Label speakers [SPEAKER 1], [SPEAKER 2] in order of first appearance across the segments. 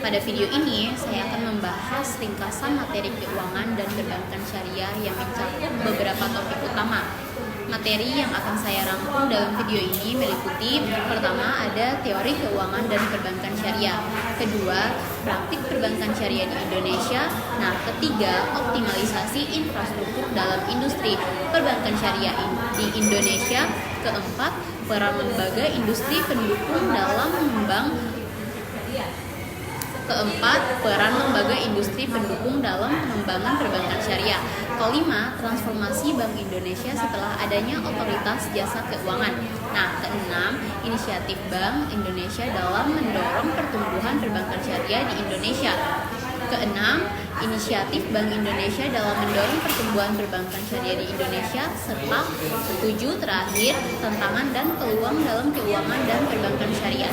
[SPEAKER 1] Pada video ini, saya akan membahas ringkasan materi keuangan dan perbankan syariah yang mencakup beberapa topik utama. Materi yang akan saya rangkum dalam video ini meliputi: pertama, ada teori keuangan dan perbankan syariah. Kedua, praktik perbankan syariah di Indonesia. Nah, ketiga, optimalisasi infrastruktur dalam industri perbankan syariah di Indonesia. Keempat, peran lembaga industri pendukung dalam pengembangan perbankan syariah. Kelima, transformasi Bank Indonesia setelah adanya otoritas jasa keuangan. Nah, keenam, inisiatif Bank Indonesia dalam mendorong pertumbuhan perbankan syariah di Indonesia. Keenam, inisiatif Bank Indonesia dalam mendorong pertumbuhan perbankan syariah di Indonesia. Serta ketujuh, terakhir, tantangan dan peluang dalam keuangan dan perbankan syariah.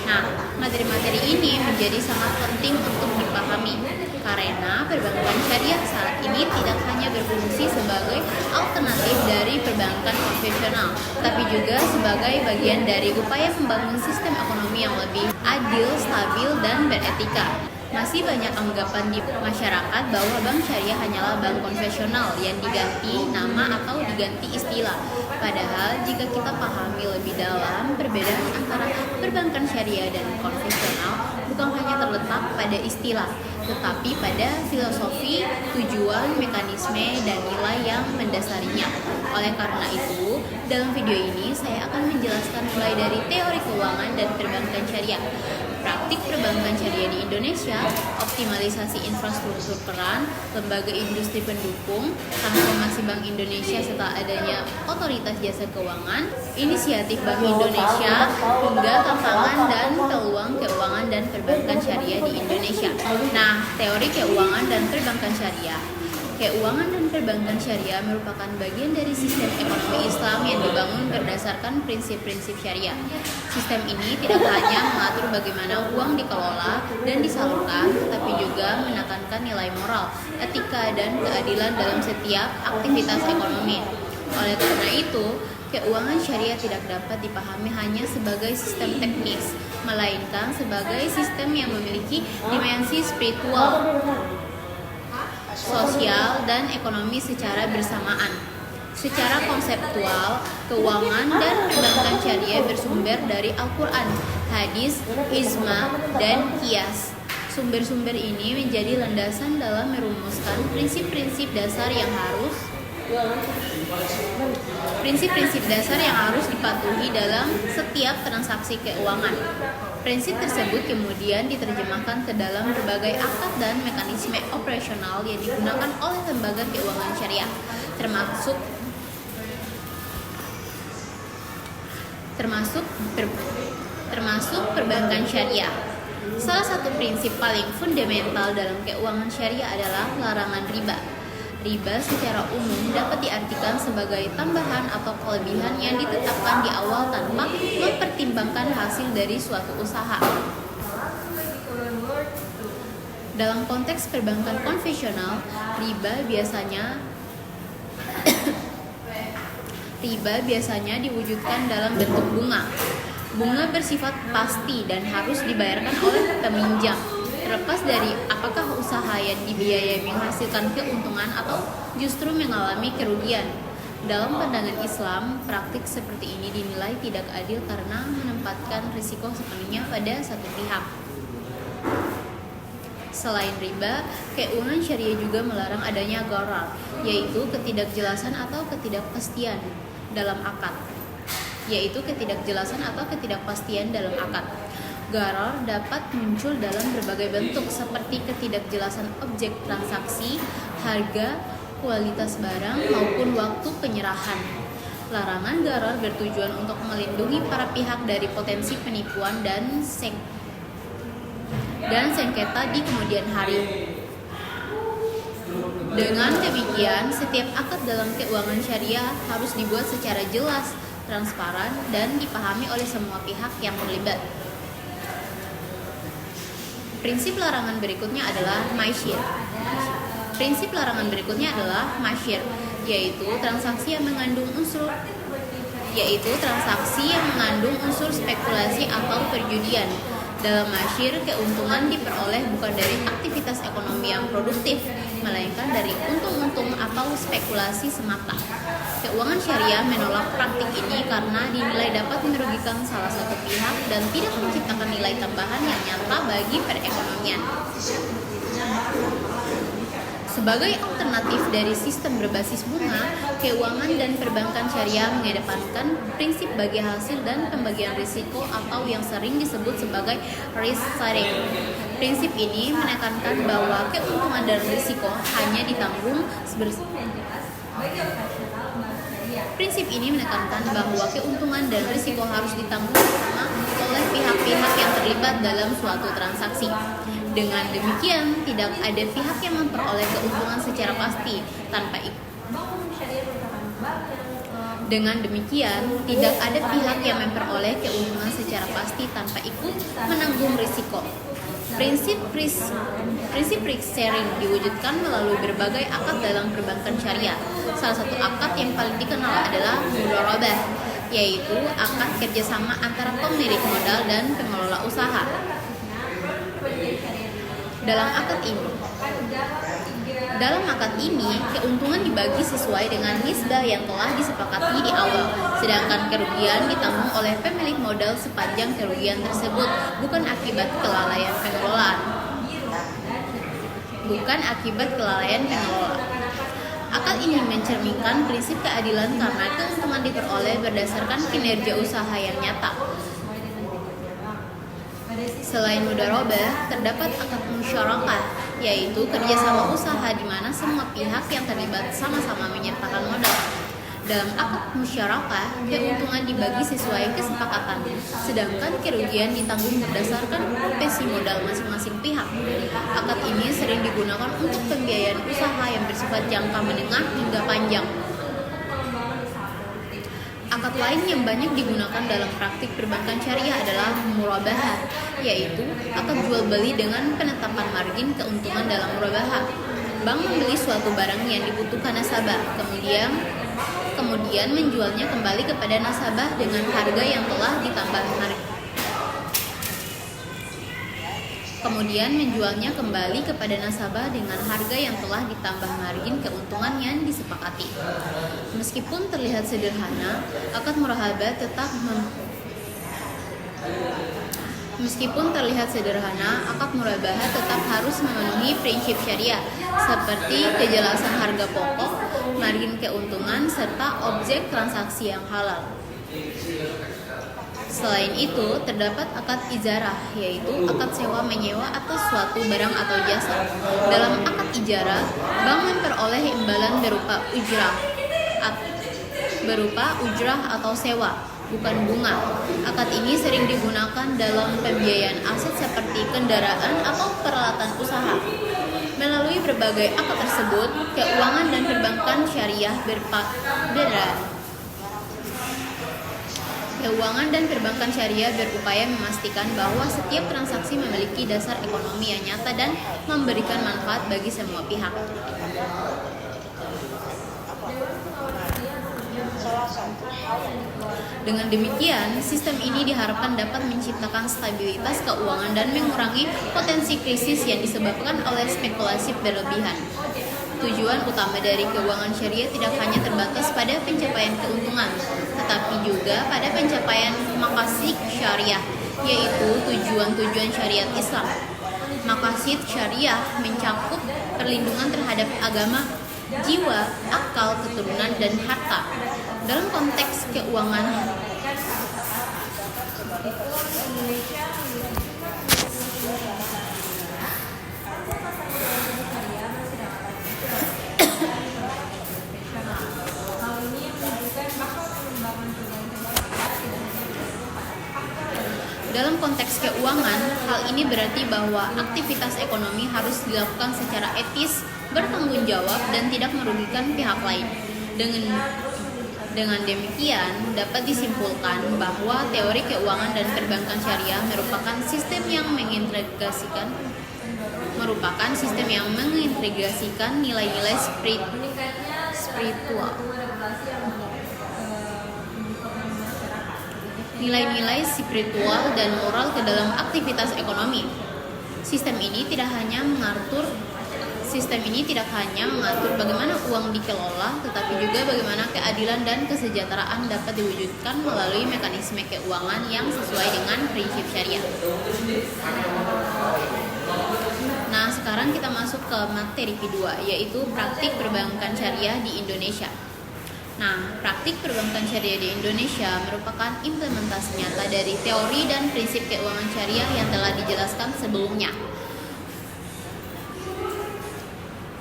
[SPEAKER 1] Nah, materi-materi ini menjadi sangat penting untuk dipahami karena perbankan syariah saat ini tidak hanya berfungsi sebagai alternatif dari perbankan konvensional, tapi juga sebagai bagian dari upaya membangun sistem ekonomi yang lebih adil, stabil, dan beretika. Masih banyak anggapan di masyarakat bahwa bank syariah hanyalah bank konvensional yang diganti nama atau diganti istilah. Padahal jika kita pahami lebih dalam, perbedaan antara perbankan syariah dan konvensional bukan hanya terletak pada istilah, tetapi pada filosofi, tujuan, mekanisme, dan nilai yang mendasarinya. Oleh karena itu, dalam video ini saya akan menjelaskan mulai dari teori keuangan dan perbankan syariah, praktik perbankan syariah di Indonesia, optimalisasi infrastruktur peran, lembaga industri pendukung, transformasi Bank Indonesia setelah adanya otoritas jasa keuangan, inisiatif Bank Indonesia, hingga tantangan dan peluang keuangan dan perbankan syariah di Indonesia. Nah, teori keuangan dan perbankan syariah. Keuangan dan perbankan syariah merupakan bagian dari sistem ekonomi Islam yang dibangun berdasarkan prinsip-prinsip syariah. Sistem ini tidak hanya mengatur bagaimana uang dikelola dan disalurkan, tetapi juga menekankan nilai moral, etika, dan keadilan dalam setiap aktivitas ekonomi. Oleh karena itu, keuangan syariah tidak dapat dipahami hanya sebagai sistem teknis, melainkan sebagai sistem yang memiliki dimensi spiritual, sosial, dan ekonomi secara bersamaan. Secara konseptual, keuangan dan perbankan syariah bersumber dari Al-Quran, hadis, ijma, dan qiyas. Sumber-sumber ini menjadi landasan dalam merumuskan prinsip-prinsip dasar yang harus dipatuhi dalam setiap transaksi keuangan. Prinsip tersebut kemudian diterjemahkan ke dalam berbagai akad dan mekanisme operasional yang digunakan oleh lembaga keuangan syariah, termasuk perbankan syariah. Salah satu prinsip paling fundamental dalam keuangan syariah adalah larangan riba. Riba secara umum dapat diartikan sebagai tambahan atau kelebihan yang ditetapkan di awal tanpa mempertimbangkan hasil dari suatu usaha. Dalam konteks perbankan konvensional, riba biasanya diwujudkan dalam bentuk bunga. Bunga bersifat pasti dan harus dibayarkan oleh peminjam, terlepas dari apakah usaha yang dibiayai menghasilkan keuntungan atau justru mengalami kerugian. Dalam pandangan Islam, praktik seperti ini dinilai tidak adil karena menempatkan risiko sepenuhnya pada satu pihak. Selain riba, keuangan syariah juga melarang adanya gharar, yaitu ketidakjelasan atau ketidakpastian dalam akad. Gharar dapat muncul dalam berbagai bentuk seperti ketidakjelasan objek transaksi, harga, kualitas barang, maupun waktu penyerahan. Larangan gharar bertujuan untuk melindungi para pihak dari potensi penipuan dan sengketa di kemudian hari. Dengan demikian, setiap akad dalam keuangan syariah harus dibuat secara jelas, transparan, dan dipahami oleh semua pihak yang terlibat. Prinsip larangan berikutnya adalah masyir, yaitu transaksi yang mengandung unsur spekulasi atau perjudian. Dalam masyir, keuntungan diperoleh bukan dari aktivitas ekonomi yang produktif, melainkan dari untung-untung atau spekulasi semata. Keuangan syariah menolak praktik ini karena dinilai dapat merugikan salah satu pihak dan tidak menciptakan nilai tambahan yang nyata bagi perekonomian. Sebagai alternatif dari sistem berbasis bunga, keuangan dan perbankan syariah mengedepankan prinsip bagi hasil dan pembagian risiko atau yang sering disebut sebagai risk sharing. Prinsip ini menekankan bahwa keuntungan dan risiko hanya ditanggung Prinsip ini menekankan bahwa keuntungan dan risiko harus ditanggung bersama oleh pihak-pihak yang terlibat dalam suatu transaksi. Dengan demikian, tidak ada pihak yang memperoleh keuntungan secara pasti tanpa ikut menanggung risiko. Prinsip risk sharing diwujudkan melalui berbagai akad dalam perbankan syariah. Salah satu akad yang paling dikenal adalah mudharabah, yaitu akad kerjasama antara pemilik modal dan pengelola usaha. Dalam akad ini, keuntungan dibagi sesuai dengan nisbah yang telah disepakati di awal, sedangkan kerugian ditanggung oleh pemilik modal sepanjang kerugian tersebut, bukan akibat kelalaian pengelola. Akad ini mencerminkan prinsip keadilan karena keuntungan diperoleh berdasarkan kinerja usaha yang nyata. Selain mudharabah, terdapat akad musyarakah, yaitu kerjasama usaha di mana semua pihak yang terlibat sama-sama menyertakan modal. Dalam akad musyarakah, keuntungan dibagi sesuai kesepakatan, sedangkan kerugian ditanggung berdasarkan profesi modal masing-masing pihak. Akad ini sering digunakan untuk pembiayaan usaha yang bersifat jangka menengah hingga panjang. Akad lain yang banyak digunakan dalam praktik perbankan syariah adalah murabahah, yaitu akad jual beli dengan penetapan margin keuntungan dalam murabahah. Bank membeli suatu barang yang dibutuhkan nasabah, kemudian menjualnya kembali kepada nasabah dengan harga yang telah ditambah margin keuntungan yang disepakati. Meskipun terlihat sederhana, akad murabahah tetap harus memenuhi prinsip syariah seperti kejelasan harga pokok, margin keuntungan, serta objek transaksi yang halal. Selain itu, terdapat akad ijarah, yaitu akad sewa-menyewa atas suatu barang atau jasa. Dalam akad ijarah, bank memperoleh imbalan berupa ujrah atau sewa, bukan bunga. Akad ini sering digunakan dalam pembiayaan aset seperti kendaraan atau peralatan usaha. Melalui berbagai akad tersebut, keuangan dan perbankan syariah berupaya memastikan bahwa setiap transaksi memiliki dasar ekonomi yang nyata dan memberikan manfaat bagi semua pihak. Dengan demikian, sistem ini diharapkan dapat menciptakan stabilitas keuangan dan mengurangi potensi krisis yang disebabkan oleh spekulasi berlebihan. Tujuan utama dari keuangan syariah tidak hanya terbatas pada pencapaian keuntungan, tetapi juga pada pencapaian maqasid syariah, yaitu tujuan-tujuan syariat Islam. Maqasid syariah mencakup perlindungan terhadap agama, jiwa, akal, keturunan, dan harta. Dalam konteks keuangan, hal ini berarti bahwa aktivitas ekonomi harus dilakukan secara etis, bertanggung jawab, dan tidak merugikan pihak lain. Dengan demikian, dapat disimpulkan bahwa teori keuangan dan perbankan syariah merupakan sistem yang mengintegrasikan nilai-nilai spiritual nilai-nilai spiritual dan moral ke dalam aktivitas ekonomi. Sistem ini tidak hanya mengatur bagaimana uang dikelola, tetapi juga bagaimana keadilan dan kesejahteraan dapat diwujudkan melalui mekanisme keuangan yang sesuai dengan prinsip syariah. Nah, sekarang kita masuk ke materi kedua, yaitu praktik perbankan syariah di Indonesia. Nah, praktik perbankan syariah di Indonesia merupakan implementasi nyata dari teori dan prinsip keuangan syariah yang telah dijelaskan sebelumnya.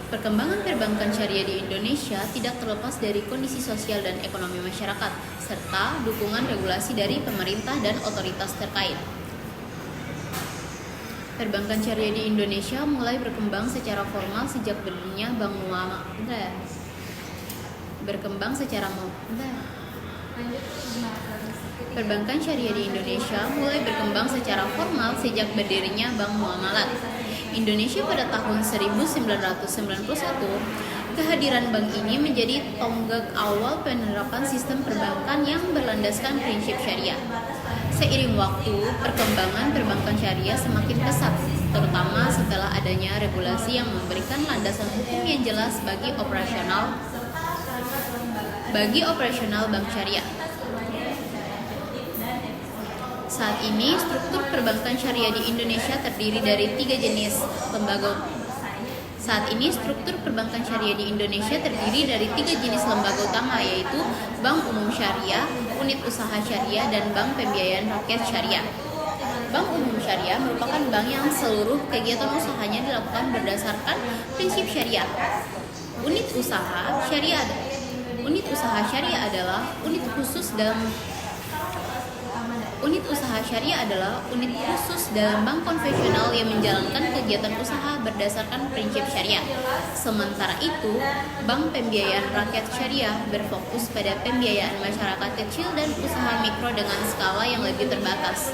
[SPEAKER 1] Perkembangan perbankan syariah di Indonesia tidak terlepas dari kondisi sosial dan ekonomi masyarakat, serta dukungan regulasi dari pemerintah dan otoritas terkait. Perbankan syariah di Indonesia mulai berkembang secara formal sejak berdirinya Bank Muamalah. Perbankan syariah di Indonesia mulai berkembang secara formal sejak berdirinya Bank Muamalah Indonesia pada tahun 1991. Kehadiran bank ini menjadi tonggak awal penerapan sistem perbankan yang berlandaskan prinsip syariah. Seiring waktu, perkembangan perbankan syariah semakin pesat, terutama setelah adanya regulasi yang memberikan landasan hukum yang jelas bagi operasional bank syariah. Saat ini, struktur perbankan syariah di Indonesia terdiri dari 3 jenis lembaga. Utama, yaitu Bank Umum Syariah, Unit Usaha Syariah, dan Bank Pembiayaan Rakyat Syariah. Bank Umum Syariah merupakan bank yang seluruh kegiatan usahanya dilakukan berdasarkan prinsip syariah. Unit Usaha Syariah adalah unit khusus dalam bank konvensional yang menjalankan kegiatan usaha berdasarkan prinsip syariah. Sementara itu, Bank Pembiayaan Rakyat Syariah berfokus pada pembiayaan masyarakat kecil dan usaha mikro dengan skala yang lebih terbatas.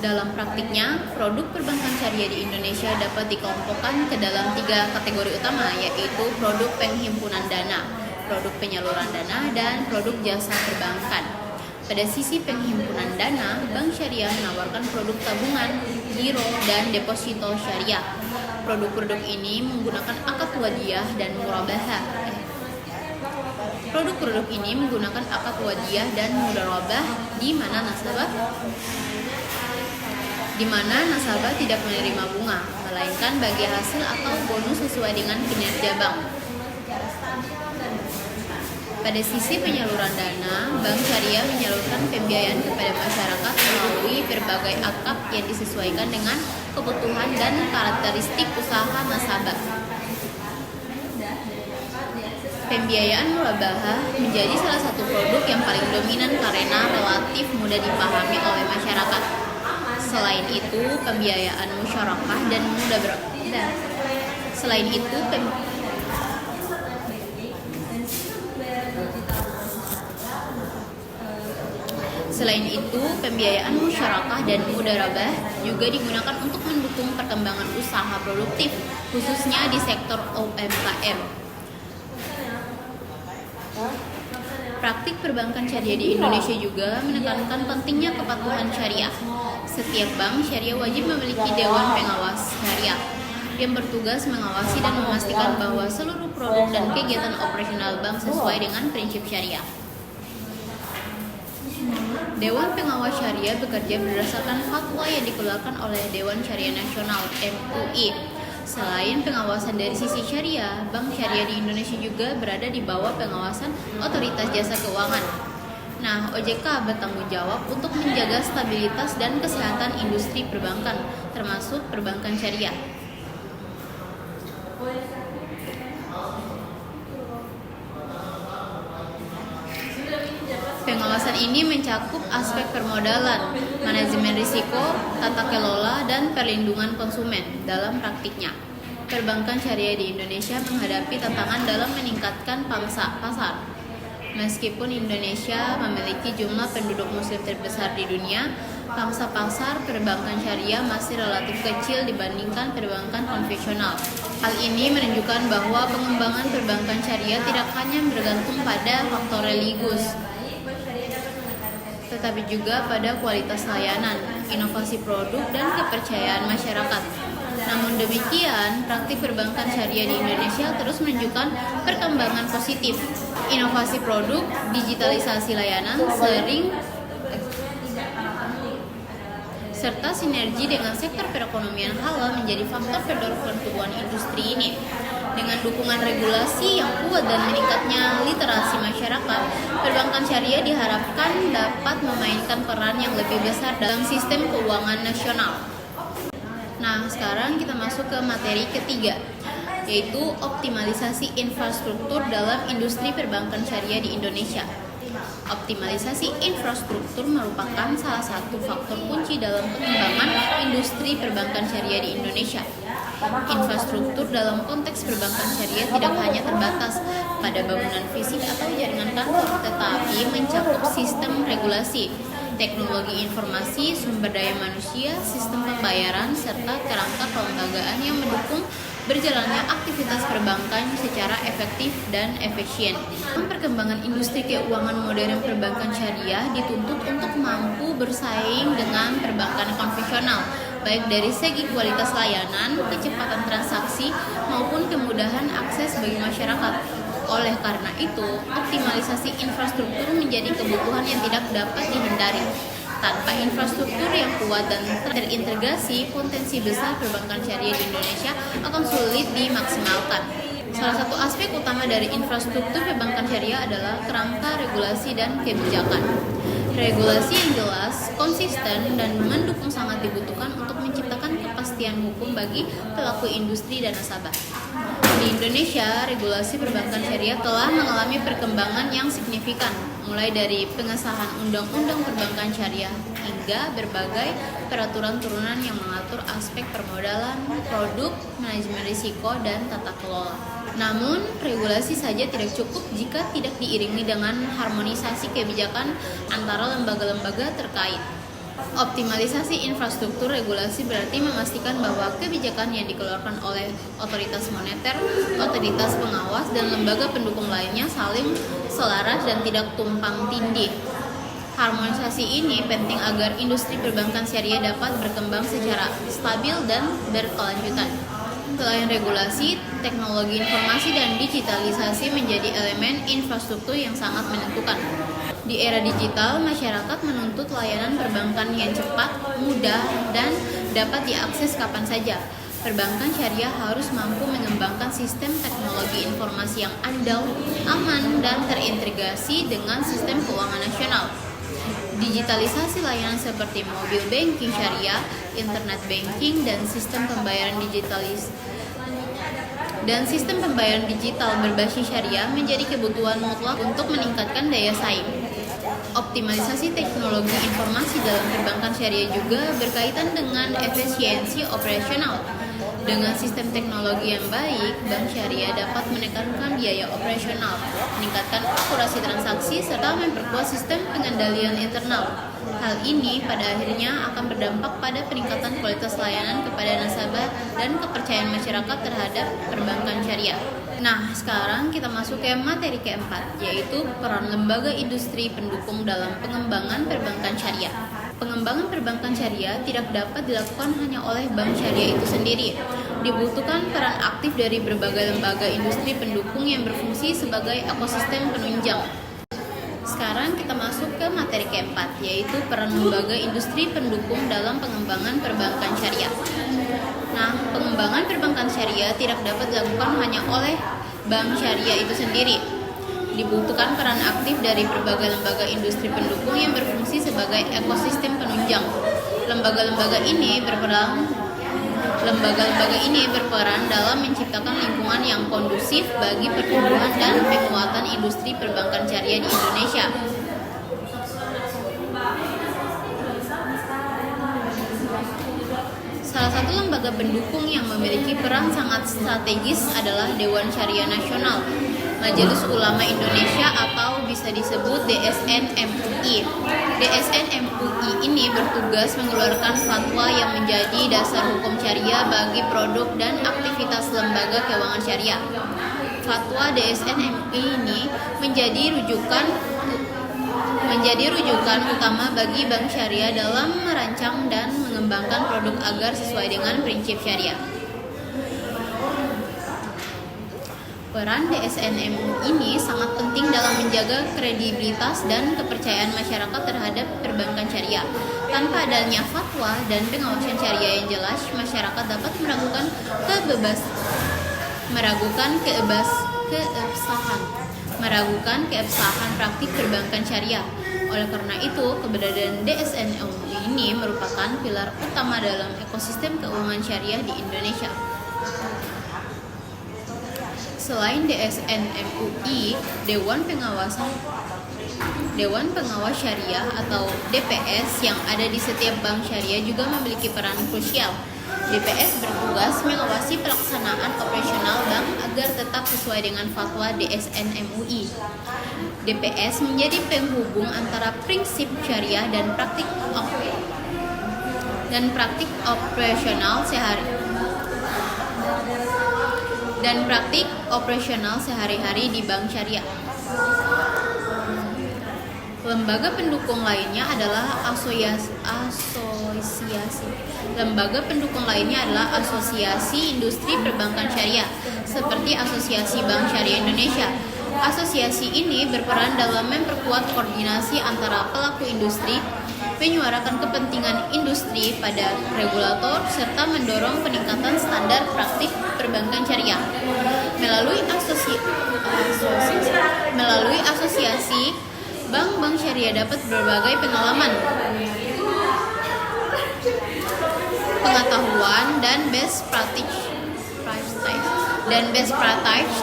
[SPEAKER 1] Dalam praktiknya, produk perbankan syariah di Indonesia dapat dikelompokkan ke dalam 3 kategori utama, yaitu produk penghimpunan dana, produk penyaluran dana, dan produk jasa perbankan. Pada sisi penghimpunan dana, bank syariah menawarkan produk tabungan, giro, dan deposito syariah. Produk-produk ini menggunakan akad wadiyah dan murabahah. Di mana nasabah tidak menerima bunga, melainkan bagi hasil atau bonus sesuai dengan kinerja bank. Pada sisi penyaluran dana, bank syariah menyalurkan pembiayaan kepada masyarakat melalui berbagai akad yang disesuaikan dengan kebutuhan dan karakteristik usaha nasabah. Pembiayaan murabahah menjadi salah satu produk yang paling dominan karena relatif mudah dipahami oleh masyarakat. Selain itu, pembiayaan musyarakah dan mudarabah juga digunakan untuk mendukung perkembangan usaha produktif, khususnya di sektor UMKM. Praktik perbankan syariah di Indonesia juga menekankan pentingnya kepatuhan syariah. Setiap bank syariah wajib memiliki Dewan Pengawas Syariah yang bertugas mengawasi dan memastikan bahwa seluruh produk dan kegiatan operasional bank sesuai dengan prinsip syariah. Dewan Pengawas Syariah bekerja berdasarkan fatwa yang dikeluarkan oleh Dewan Syariah Nasional (MUI). Selain pengawasan dari sisi syariah, bank syariah di Indonesia juga berada di bawah pengawasan Otoritas Jasa Keuangan. Nah, OJK bertanggung jawab untuk menjaga stabilitas dan kesehatan industri perbankan, termasuk perbankan syariah. Pengawasan ini mencakup aspek permodalan, manajemen risiko, tata kelola, dan perlindungan konsumen. Dalam praktiknya, perbankan syariah di Indonesia menghadapi tantangan dalam meningkatkan pangsa pasar. Meskipun Indonesia memiliki jumlah penduduk muslim terbesar di dunia, pangsa pasar perbankan syariah masih relatif kecil dibandingkan perbankan konvensional. Hal ini menunjukkan bahwa pengembangan perbankan syariah tidak hanya bergantung pada faktor religius, tetapi juga pada kualitas layanan, inovasi produk, dan kepercayaan masyarakat. Namun demikian, praktik perbankan syariah di Indonesia terus menunjukkan perkembangan positif. Inovasi produk, digitalisasi layanan, serta sinergi dengan sektor perekonomian halal menjadi faktor pendorong pertumbuhan industri ini. Dengan dukungan regulasi yang kuat dan meningkatnya literasi masyarakat, perbankan syariah diharapkan dapat memainkan peran yang lebih besar dalam sistem keuangan nasional. Nah, sekarang kita masuk ke materi ketiga, yaitu optimalisasi infrastruktur dalam industri perbankan syariah di Indonesia. Optimalisasi infrastruktur merupakan salah satu faktor kunci dalam pengembangan industri perbankan syariah di Indonesia. Infrastruktur dalam konteks perbankan syariah tidak hanya terbatas pada bangunan fisik atau jaringan kantor, tetapi mencakup sistem regulasi, teknologi informasi, sumber daya manusia, sistem pembayaran, serta kerangka kelembagaan yang mendukung berjalannya aktivitas perbankan secara efektif dan efisien. Perkembangan industri keuangan modern perbankan syariah dituntut untuk mampu bersaing dengan perbankan konvensional, baik dari segi kualitas layanan, kecepatan transaksi, maupun kemudahan akses bagi masyarakat. Oleh karena itu, optimalisasi infrastruktur menjadi kebutuhan yang tidak dapat dihindari. Tanpa infrastruktur yang kuat dan terintegrasi, potensi besar perbankan syariah di Indonesia akan sulit dimaksimalkan. Salah satu aspek utama dari infrastruktur perbankan syariah adalah kerangka regulasi dan kebijakan. Regulasi yang jelas, konsisten, dan mendukung sangat dibutuhkan untuk menciptakan kepastian hukum bagi pelaku industri dan nasabah. Di Indonesia, regulasi perbankan syariah telah mengalami perkembangan yang signifikan, mulai dari pengesahan Undang-Undang Perbankan Syariah hingga berbagai peraturan turunan yang mengatur aspek permodalan, produk, manajemen risiko, dan tata kelola. Namun, regulasi saja tidak cukup jika tidak diiringi dengan harmonisasi kebijakan antara lembaga-lembaga terkait. Optimalisasi infrastruktur regulasi berarti memastikan bahwa kebijakan yang dikeluarkan oleh otoritas moneter, otoritas pengawas, dan lembaga pendukung lainnya saling selaras dan tidak tumpang tindih. Harmonisasi ini penting agar industri perbankan syariah dapat berkembang secara stabil dan berkelanjutan. Selain regulasi, teknologi informasi dan digitalisasi menjadi elemen infrastruktur yang sangat menentukan. Di era digital, masyarakat menuntut layanan perbankan yang cepat, mudah, dan dapat diakses kapan saja. Perbankan syariah harus mampu mengembangkan sistem teknologi informasi yang andal, aman, dan terintegrasi dengan sistem keuangan nasional. Digitalisasi layanan seperti mobile banking syariah, internet banking, dan sistem pembayaran digital berbasis syariah menjadi kebutuhan mutlak untuk meningkatkan daya saing. Optimalisasi teknologi informasi dalam perbankan syariah juga berkaitan dengan efisiensi operasional. Dengan sistem teknologi yang baik, bank syariah dapat menekankan biaya operasional, meningkatkan akurasi transaksi, serta memperkuat sistem pengendalian internal. Hal ini pada akhirnya akan berdampak pada peningkatan kualitas layanan kepada nasabah dan kepercayaan masyarakat terhadap perbankan syariah. Nah, sekarang kita masuk ke materi keempat, yaitu peran lembaga industri pendukung dalam pengembangan perbankan syariah. Pengembangan perbankan syariah tidak dapat dilakukan hanya oleh bank syariah itu sendiri. Dibutuhkan peran aktif dari berbagai lembaga industri pendukung yang berfungsi sebagai ekosistem penunjang. Sekarang kita masuk ke materi keempat, yaitu peran lembaga industri pendukung dalam pengembangan perbankan syariah. Nah, pengembangan perbankan syariah tidak dapat dilakukan hanya oleh bank syariah itu sendiri. Dibutuhkan peran aktif dari berbagai lembaga industri pendukung yang berfungsi sebagai ekosistem penunjang. Lembaga-lembaga ini berperan dalam menciptakan lingkungan yang kondusif bagi pertumbuhan dan penguatan industri perbankan syariah di Indonesia. Salah satu lembaga pendukung yang memiliki peran sangat strategis adalah Dewan Syariah Nasional. Majelis Ulama Indonesia atau bisa disebut DSN MUI. DSN MUI ini bertugas mengeluarkan fatwa yang menjadi dasar hukum syariah bagi produk dan aktivitas lembaga keuangan syariah. Fatwa DSN MUI ini menjadi rujukan utama bagi bank syariah dalam merancang dan mengembangkan produk agar sesuai dengan prinsip syariah. Peran DSN MUI ini sangat penting dalam menjaga kredibilitas dan kepercayaan masyarakat terhadap perbankan syariah. Tanpa adanya fatwa dan pengawasan syariah yang jelas, masyarakat dapat meragukan keabsahan praktik perbankan syariah. Oleh karena itu, keberadaan DSN MUI ini merupakan pilar utama dalam ekosistem keuangan syariah di Indonesia. Selain DSN MUI, Dewan Pengawas Syariah atau DPS yang ada di setiap bank syariah juga memiliki peran krusial. DPS bertugas mengawasi pelaksanaan operasional bank agar tetap sesuai dengan fatwa DSN MUI. DPS menjadi penghubung antara prinsip syariah dan praktik operasional sehari-hari di bank syariah. Lembaga pendukung lainnya adalah Asosiasi Industri Perbankan Syariah, seperti Asosiasi Bank Syariah Indonesia. Asosiasi ini berperan dalam memperkuat koordinasi antara pelaku industri, menyuarakan kepentingan industri pada regulator, serta mendorong peningkatan standar praktik perbankan syariah. Melalui asosiasi, bank-bank syariah dapat berbagai pengalaman, pengetahuan, dan best practice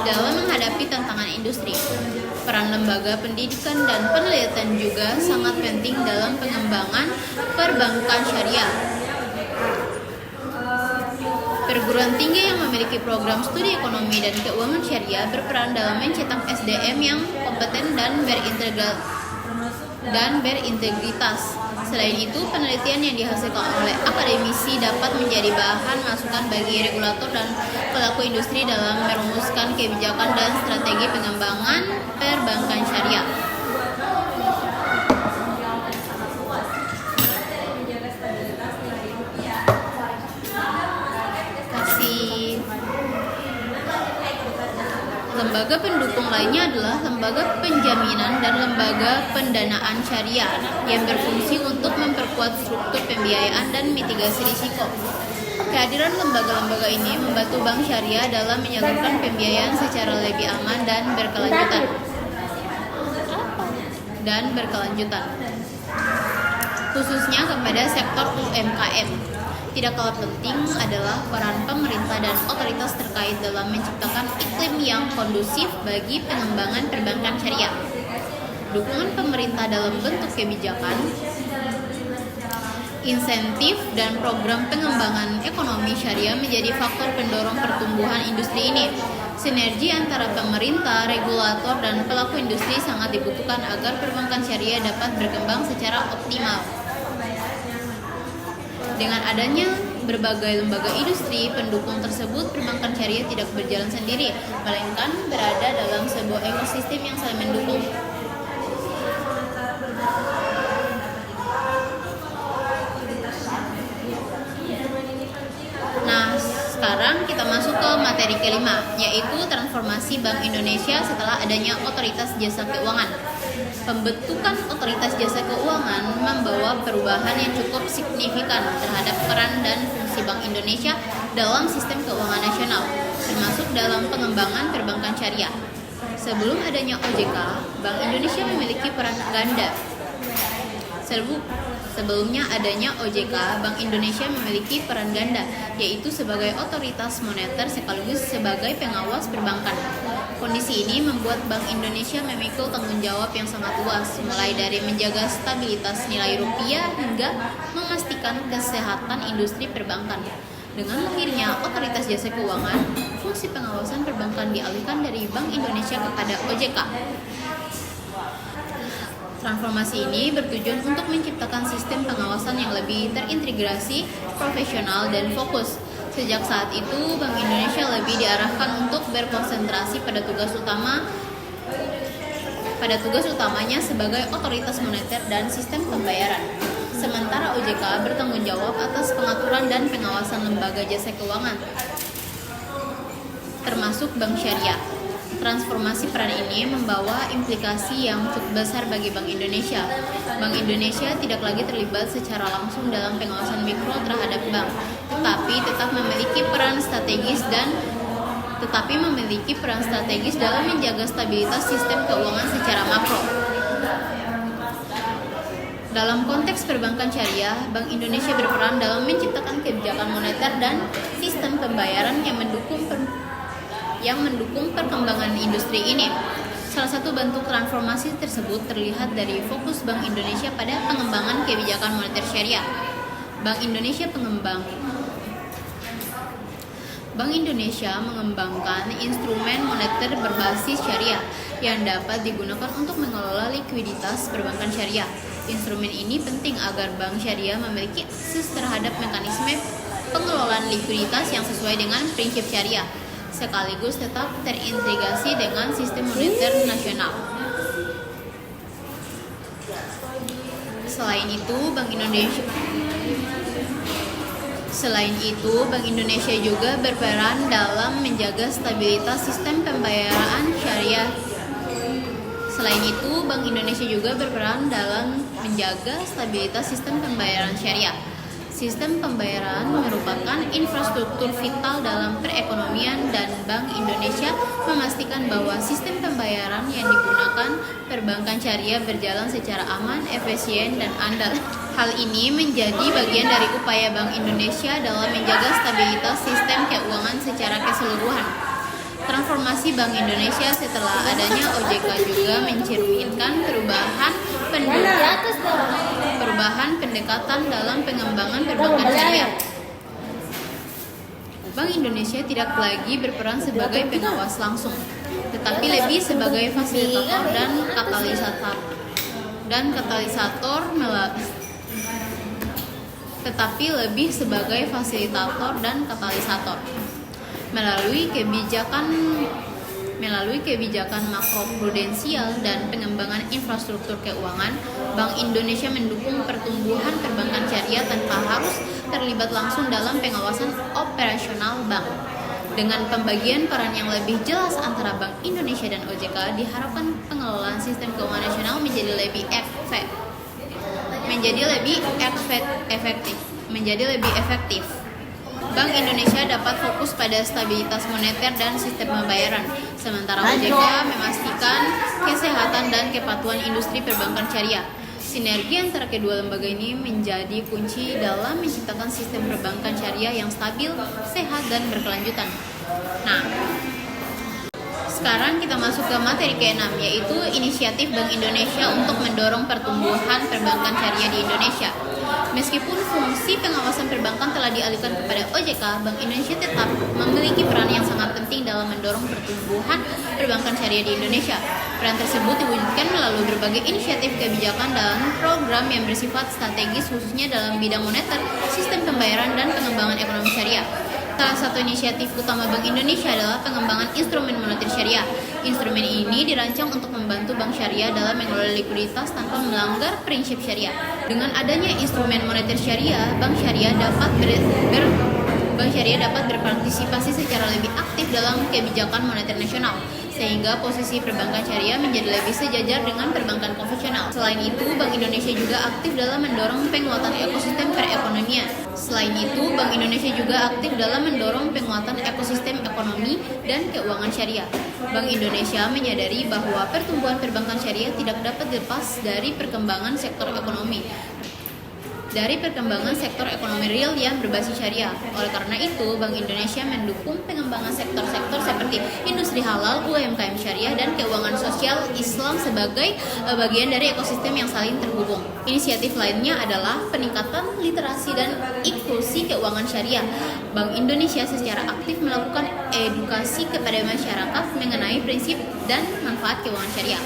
[SPEAKER 1] dalam menghadapi tantangan industri. Peran lembaga pendidikan dan penelitian juga sangat penting dalam pengembangan perbankan syariah. Perguruan tinggi yang memiliki program studi ekonomi dan keuangan syariah berperan dalam mencetak SDM yang kompeten dan berintegritas. Selain itu, penelitian yang dihasilkan oleh akademisi dapat menjadi bahan masukan bagi regulator dan pelaku industri dalam merumuskan kebijakan dan strategi pengembangan perbankan syariah. Lembaga pendukung lainnya adalah lembaga penjaminan dan lembaga pendanaan syariah yang berfungsi untuk memperkuat struktur pembiayaan dan mitigasi risiko. Kehadiran lembaga-lembaga ini membantu bank syariah dalam menyalurkan pembiayaan secara lebih aman dan berkelanjutan, khususnya kepada sektor UMKM. Tidak kalah penting adalah peran pemerintah dan otoritas terkait dalam menciptakan iklim yang kondusif bagi pengembangan perbankan syariah. Dukungan pemerintah dalam bentuk kebijakan, insentif, dan program pengembangan ekonomi syariah menjadi faktor pendorong pertumbuhan industri ini. Sinergi antara pemerintah, regulator, dan pelaku industri sangat dibutuhkan agar perbankan syariah dapat berkembang secara optimal. Dengan adanya berbagai lembaga industri pendukung tersebut, perbankan syariah tidak berjalan sendiri, melainkan berada dalam sebuah ekosistem yang saling mendukung. Nah, sekarang kita masuk ke materi kelima, yaitu transformasi Bank Indonesia setelah adanya Otoritas Jasa Keuangan. Pembentukan Otoritas Jasa Keuangan membawa perubahan yang cukup signifikan terhadap peran dan fungsi Bank Indonesia dalam sistem keuangan nasional, termasuk dalam pengembangan perbankan syariah. Sebelum adanya OJK, Bank Indonesia memiliki peran ganda. Sebelumnya adanya OJK, Bank Indonesia memiliki peran ganda, yaitu sebagai otoritas moneter sekaligus sebagai pengawas perbankan. Kondisi ini membuat Bank Indonesia memikul tanggung jawab yang sangat luas, mulai dari menjaga stabilitas nilai rupiah hingga memastikan kesehatan industri perbankan. Dengan lahirnya Otoritas Jasa Keuangan, fungsi pengawasan perbankan dialihkan dari Bank Indonesia kepada OJK. Transformasi ini bertujuan untuk menciptakan sistem pengawasan yang lebih terintegrasi, profesional, dan fokus. Sejak saat itu, Bank Indonesia lebih diarahkan untuk berkonsentrasi pada tugas utamanya sebagai otoritas moneter dan sistem pembayaran. Sementara OJK bertanggung jawab atas pengaturan dan pengawasan lembaga jasa keuangan, termasuk bank syariah. Transformasi peran ini membawa implikasi yang cukup besar bagi Bank Indonesia. Bank Indonesia tidak lagi terlibat secara langsung dalam pengawasan mikro terhadap bank, tetapi tetap memiliki peran strategis dalam menjaga stabilitas sistem keuangan secara makro. Dalam konteks perbankan syariah, Bank Indonesia berperan dalam menciptakan kebijakan moneter dan sistem pembayaran yang mendukung perkembangan industri ini. Salah satu bentuk transformasi tersebut terlihat dari fokus Bank Indonesia pada pengembangan kebijakan moneter syariah. Bank Indonesia mengembangkan instrumen moneter berbasis syariah yang dapat digunakan untuk mengelola likuiditas perbankan syariah. Instrumen ini penting agar bank syariah memiliki akses terhadap mekanisme pengelolaan likuiditas yang sesuai dengan prinsip syariah, sekaligus tetap terintegrasi dengan sistem moneter nasional. Selain itu, Bank Indonesia juga berperan dalam menjaga stabilitas sistem pembayaran syariah. Sistem pembayaran merupakan infrastruktur vital dalam perekonomian dan Bank Indonesia memastikan bahwa sistem pembayaran yang digunakan perbankan syariah berjalan secara aman, efisien, dan andal. Hal ini menjadi bagian dari upaya Bank Indonesia dalam menjaga stabilitas sistem keuangan secara keseluruhan. Transformasi Bank Indonesia setelah adanya OJK juga mencerminkan perubahan pendekatan dalam pengembangan perbankan syariah. Bank Indonesia tidak lagi berperan sebagai pengawas langsung, tetapi lebih sebagai fasilitator dan katalisator. Melalui kebijakan makroprudensial dan pengembangan infrastruktur keuangan, Bank Indonesia mendukung pertumbuhan perbankan syariah tanpa harus terlibat langsung dalam pengawasan operasional bank. Dengan pembagian peran yang lebih jelas antara Bank Indonesia dan OJK, diharapkan pengelolaan sistem keuangan nasional menjadi lebih efektif. Bank Indonesia dapat fokus pada stabilitas moneter dan sistem pembayaran, sementara OJK memastikan kesehatan dan kepatuhan industri perbankan syariah. Sinergi antara kedua lembaga ini menjadi kunci dalam menciptakan sistem perbankan syariah yang stabil, sehat, dan berkelanjutan. Nah, sekarang kita masuk ke materi ke-6, yaitu inisiatif Bank Indonesia untuk mendorong pertumbuhan perbankan syariah di Indonesia. Meskipun fungsi pengawasan perbankan telah dialihkan kepada OJK, Bank Indonesia tetap memiliki peran yang sangat penting dalam mendorong pertumbuhan perbankan syariah di Indonesia. Peran tersebut diwujudkan melalui berbagai inisiatif kebijakan dan program yang bersifat strategis, khususnya dalam bidang moneter, sistem pembayaran, dan pengembangan ekonomi syariah. Salah satu inisiatif utama Bank Indonesia adalah pengembangan instrumen moneter syariah. Instrumen ini dirancang untuk membantu bank syariah dalam mengelola likuiditas tanpa melanggar prinsip syariah. Dengan adanya instrumen moneter syariah, bank syariah dapat berpartisipasi secara lebih aktif dalam kebijakan moneter nasional, sehingga posisi perbankan syariah menjadi lebih sejajar dengan perbankan konvensional. Selain itu, Bank Indonesia juga aktif dalam mendorong penguatan ekosistem perekonomian. Ekonomi dan keuangan syariah. Bank Indonesia menyadari bahwa pertumbuhan perbankan syariah tidak dapat lepas dari perkembangan sektor ekonomi. dari perkembangan sektor ekonomi real yang berbasis syariah. Oleh karena itu, Bank Indonesia mendukung pengembangan sektor-sektor seperti industri halal, UMKM syariah, dan keuangan sosial Islam sebagai bagian dari ekosistem yang saling terhubung. Inisiatif lainnya adalah peningkatan literasi dan inklusi keuangan syariah. Bank Indonesia secara aktif melakukan edukasi kepada masyarakat mengenai prinsip dan manfaat keuangan syariah.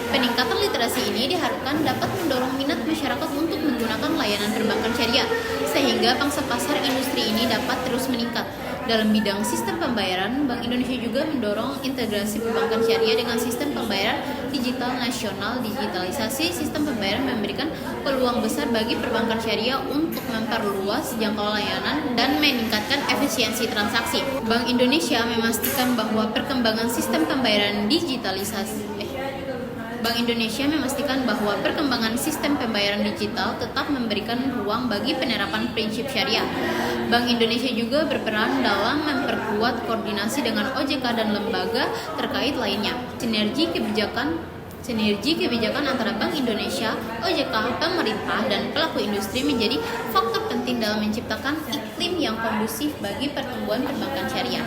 [SPEAKER 1] Peningkatan literasi ini diharapkan dapat mendorong minat masyarakat untuk menggunakan layanan perbankan syariah, sehingga pangsa pasar industri ini dapat terus meningkat. Dalam bidang sistem pembayaran, Bank Indonesia juga mendorong integrasi perbankan syariah dengan sistem pembayaran digital nasional. Digitalisasi sistem pembayaran memberikan peluang besar bagi perbankan syariah untuk memperluas jangkauan layanan dan meningkatkan efisiensi transaksi. Bank Indonesia memastikan bahwa perkembangan sistem pembayaran Bank Indonesia memastikan bahwa perkembangan sistem pembayaran digital tetap memberikan ruang bagi penerapan prinsip syariah. Bank Indonesia juga berperan dalam memperkuat koordinasi dengan OJK dan lembaga terkait lainnya. Sinergi kebijakan antara Bank Indonesia, OJK, pemerintah, dan pelaku industri menjadi faktor penting dalam menciptakan iklim yang kondusif bagi pertumbuhan perbankan syariah.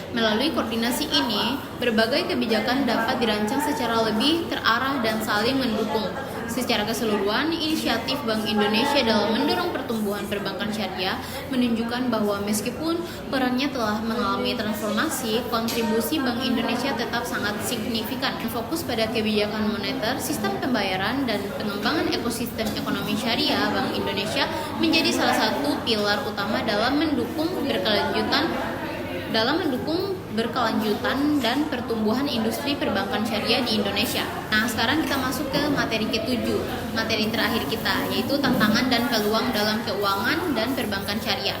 [SPEAKER 1] Melalui koordinasi ini, berbagai kebijakan dapat dirancang secara lebih terarah dan saling mendukung. Secara keseluruhan, inisiatif Bank Indonesia dalam mendorong pertumbuhan perbankan syariah menunjukkan bahwa meskipun perannya telah mengalami transformasi, kontribusi Bank Indonesia tetap sangat signifikan. Fokus pada kebijakan moneter, sistem pembayaran, dan pengembangan ekosistem ekonomi syariah, Bank Indonesia menjadi salah satu pilar utama dalam mendukung berkelanjutan dan pertumbuhan industri perbankan syariah di Indonesia. Nah, sekarang kita masuk ke materi ke-7, materi terakhir kita, yaitu tantangan dan peluang dalam keuangan dan perbankan syariah.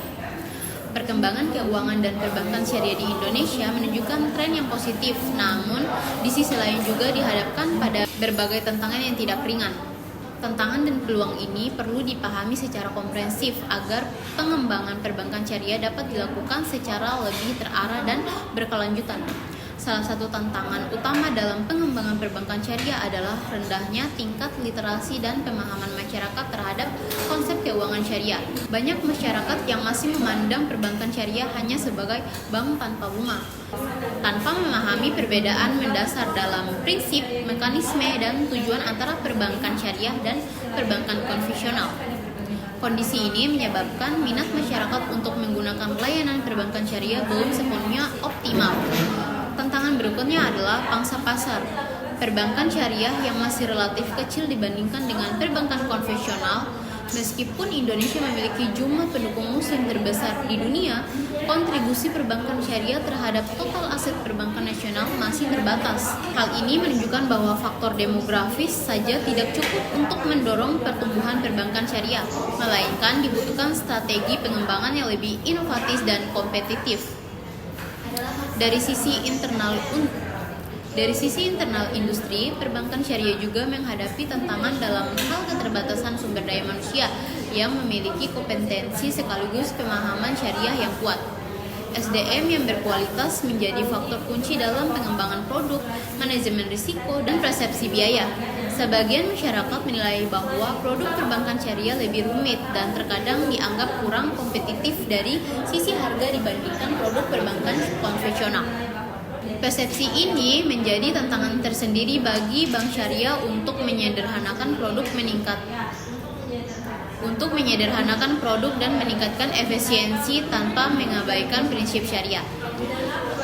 [SPEAKER 1] Perkembangan keuangan dan perbankan syariah di Indonesia menunjukkan tren yang positif, namun di sisi lain juga dihadapkan pada berbagai tantangan yang tidak ringan. Tantangan dan peluang ini perlu dipahami secara komprehensif agar pengembangan perbankan syariah dapat dilakukan secara lebih terarah dan berkelanjutan. Salah satu tantangan utama dalam pengembangan perbankan syariah adalah rendahnya tingkat literasi dan pemahaman masyarakat terhadap konsep keuangan syariah. Banyak masyarakat yang masih memandang perbankan syariah hanya sebagai bank tanpa bunga, tanpa memahami perbedaan mendasar dalam prinsip, mekanisme, dan tujuan antara perbankan syariah dan perbankan konvensional. Kondisi ini menyebabkan minat masyarakat untuk menggunakan layanan perbankan syariah belum sepenuhnya optimal. Tantangan berikutnya adalah pangsa pasar. Perbankan syariah yang masih relatif kecil dibandingkan dengan perbankan konvensional. Meskipun Indonesia memiliki jumlah pendukung muslim terbesar di dunia, kontribusi perbankan syariah terhadap total aset perbankan nasional masih terbatas. Hal ini menunjukkan bahwa faktor demografis saja tidak cukup untuk mendorong pertumbuhan perbankan syariah, melainkan dibutuhkan strategi pengembangan yang lebih inovatif dan kompetitif. Dari sisi internal industri, perbankan syariah juga menghadapi tantangan dalam hal keterbatasan sumber daya manusia yang memiliki kompetensi sekaligus pemahaman syariah yang kuat. SDM yang berkualitas menjadi faktor kunci dalam pengembangan produk, manajemen risiko, dan persepsi biaya. Sebagian masyarakat menilai bahwa produk perbankan syariah lebih rumit dan terkadang dianggap kurang kompetitif dari sisi harga dibandingkan produk perbankan konvensional. Persepsi ini menjadi tantangan tersendiri bagi bank syariah untuk menyederhanakan produk dan meningkatkan efisiensi tanpa mengabaikan prinsip syariah.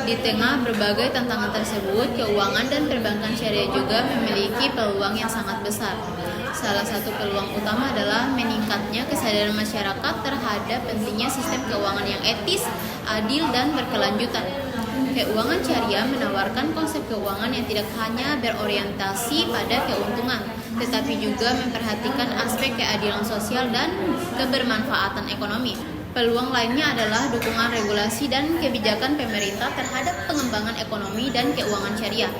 [SPEAKER 1] Di tengah berbagai tantangan tersebut, keuangan dan perbankan syariah juga memiliki peluang yang sangat besar. Salah satu peluang utama adalah meningkatnya kesadaran masyarakat terhadap pentingnya sistem keuangan yang etis, adil, dan berkelanjutan. Keuangan syariah menawarkan konsep keuangan yang tidak hanya berorientasi pada keuntungan, tetapi juga memperhatikan aspek keadilan sosial dan kebermanfaatan ekonomi. Peluang lainnya adalah dukungan regulasi dan kebijakan pemerintah terhadap pengembangan ekonomi dan keuangan syariah.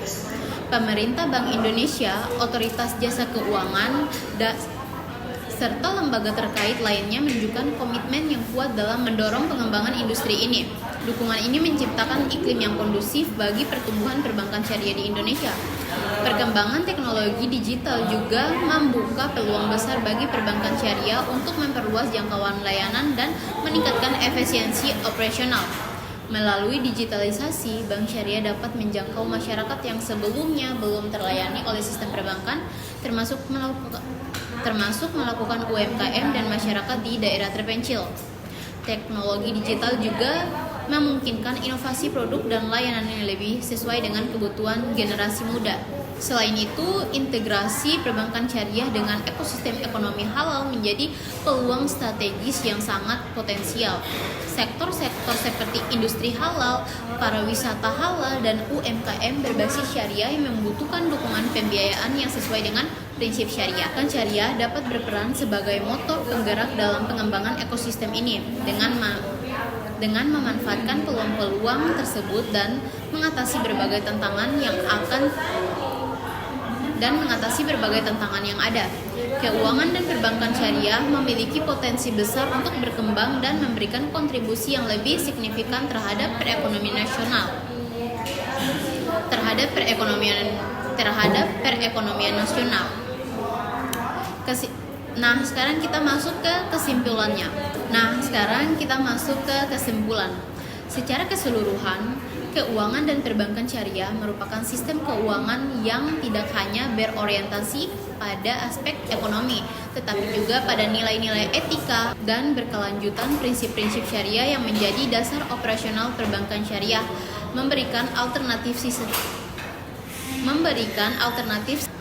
[SPEAKER 1] Pemerintah, Bank Indonesia, Otoritas Jasa Keuangan, serta lembaga terkait lainnya menunjukkan komitmen yang kuat dalam mendorong pengembangan industri ini. Dukungan ini menciptakan iklim yang kondusif bagi pertumbuhan perbankan syariah di Indonesia. Perkembangan teknologi digital juga membuka peluang besar bagi perbankan syariah untuk memperluas jangkauan layanan dan meningkatkan efisiensi operasional. Melalui digitalisasi, bank syariah dapat menjangkau masyarakat yang sebelumnya belum terlayani oleh sistem perbankan, termasuk melakukan UMKM dan masyarakat di daerah terpencil. Teknologi digital juga memungkinkan inovasi produk dan layanan yang lebih sesuai dengan kebutuhan generasi muda. Selain itu, integrasi perbankan syariah dengan ekosistem ekonomi halal menjadi peluang strategis yang sangat potensial. Sektor-sektor seperti industri halal, pariwisata halal, dan UMKM berbasis syariah yang membutuhkan dukungan pembiayaan yang sesuai dengan prinsip syariah. Kan syariah dapat berperan sebagai motor penggerak dalam pengembangan ekosistem ini dengan memanfaatkan peluang-peluang tersebut dan mengatasi berbagai tantangan yang ada. Keuangan dan perbankan syariah memiliki potensi besar untuk berkembang dan memberikan kontribusi yang lebih signifikan terhadap perekonomian nasional. Sekarang kita masuk ke kesimpulan. Secara keseluruhan, keuangan dan perbankan syariah merupakan sistem keuangan yang tidak hanya berorientasi pada aspek ekonomi, tetapi juga pada nilai-nilai etika dan berkelanjutan prinsip-prinsip syariah yang menjadi dasar operasional perbankan syariah, memberikan alternatif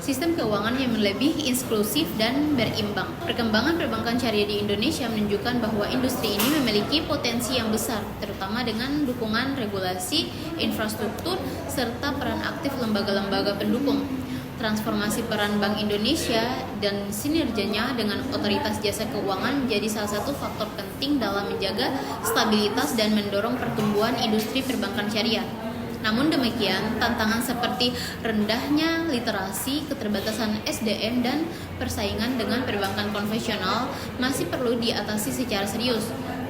[SPEAKER 1] sistem keuangan yang lebih inklusif dan berimbang. Perkembangan perbankan syariah di Indonesia menunjukkan bahwa industri ini memiliki potensi yang besar, terutama dengan dukungan regulasi, infrastruktur, serta peran aktif lembaga-lembaga pendukung. Transformasi peran Bank Indonesia dan sinerginya dengan otoritas jasa keuangan menjadi salah satu faktor penting dalam menjaga stabilitas dan mendorong pertumbuhan industri perbankan syariah. Namun demikian, tantangan seperti rendahnya literasi, keterbatasan SDM, dan persaingan dengan perbankan konvensional masih perlu diatasi secara serius.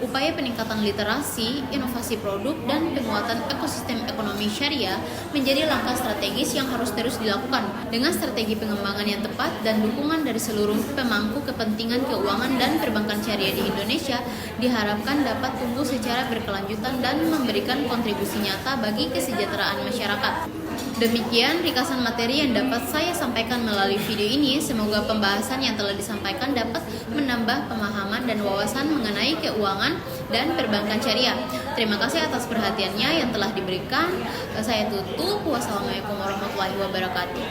[SPEAKER 1] Upaya peningkatan literasi, inovasi produk, dan penguatan ekosistem ekonomi syariah menjadi langkah strategis yang harus terus dilakukan. Dengan strategi pengembangan yang tepat dan dukungan dari seluruh pemangku kepentingan keuangan dan perbankan syariah di Indonesia, diharapkan dapat tumbuh secara berkelanjutan dan memberikan kontribusi nyata bagi kesejahteraan masyarakat. Demikian ringkasan materi yang dapat saya sampaikan melalui video ini. Semoga pembahasan yang telah disampaikan dapat menambah pemahaman dan wawasan mengenai keuangan dan perbankan syariah. Terima kasih atas perhatiannya yang telah diberikan. Saya tutup. Wassalamualaikum warahmatullahi wabarakatuh.